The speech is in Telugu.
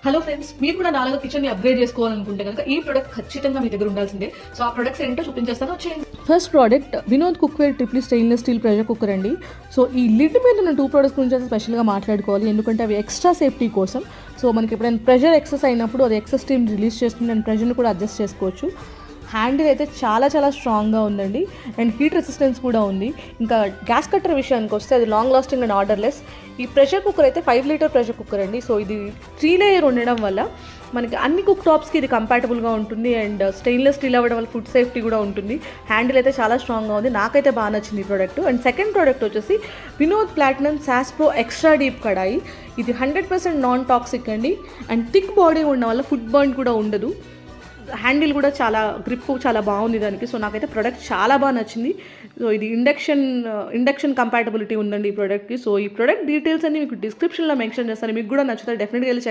హలో ఫ్రెండ్స్, మీరు కూడా నాలుగు కిచెన్ ని అప్గ్రేడ్ చేసుకోవాలనుకుంటే కనుక ఈ ప్రొడక్ట్ ఖచ్చితంగా మీ దగ్గర ఉండాల్సిందే. సో ఆ ప్రొడక్ట్స్ ఏంటో చూపించేస్తాను, వచ్చేయండి. First product Vinod cookware triple E stainless steel pressure cooker అండి. సో ఈ లిడ్ మీద ఉన్న 2 ప్రోడక్ట్స్ గురించి అయితే స్పెషల్గా మాట్లాడుకోవాలి, ఎందుకంటే అవి ఎక్స్ట్రా సేఫ్టీ కోసం. సో మనకి ఎప్పుడైనా ప్రెషర్ ఎక్సెస్ అయినప్పుడు అది ఎక్సెస్ స్టీమ్ రిలీజ్ చేస్తుంది అండ్ ప్రెషర్ని కూడా అడ్జస్ట్ చేసుకోవచ్చు. హ్యాండిల్ అయితే చాలా చాలా స్ట్రాంగ్గా ఉందండి అండ్ హీట్ రెసిస్టెన్స్ కూడా ఉంది. ఇంకా గ్యాస్ కట్టర్ విషయానికి వస్తే అది లాంగ్ లాస్టింగ్ అండ్ ఆర్డర్లెస్. ఈ ప్రెషర్ కుక్కర్ అయితే 5 లీటర్ ప్రెషర్ కుక్కర్ అండి. సో ఇది 3 లేయర్ ఉండడం వల్ల మనకి అన్ని కుక్ టాప్స్కి ఇది కంపాటబుల్గా ఉంటుంది అండ్ స్టెయిన్లెస్ స్టీల్ అవ్వడం వల్ల ఫుడ్ సేఫ్టీ కూడా ఉంటుంది. హ్యాండిల్ అయితే చాలా స్ట్రాంగ్గా ఉంది, నాకైతే బాగా నచ్చింది ఈ ప్రోడక్ట్. అండ్ సెకండ్ ప్రోడక్ట్ వచ్చేసి Vinod platinum sauce pro extra deep kadai. ఇది 100% నాన్ టాక్సిక్ అండి అండ్ థిక్ బాడీ ఉండడం వల్ల ఫుడ్ బర్న్ కూడా ఉండదు. హ్యాండిల్ కూడా చాలా గ్రిప్ చాలా బాగుంది దానికి. సో నాకైతే ప్రోడక్ట్ చాలా బాగా నచ్చింది. సో ఇది ఇండక్షన్ కంపాటబిలిటీ ఉందండి ఈ ప్రోడక్ట్కి. సో ఈ ప్రోడక్ట్ డీటెయిల్స్ అన్ని మీకు డిస్క్రిప్షన్లో మెన్షన్ చేస్తాను, మీకు కూడా నచ్చుతాయి, డెఫినెట్గా వెళ్ళి చెక్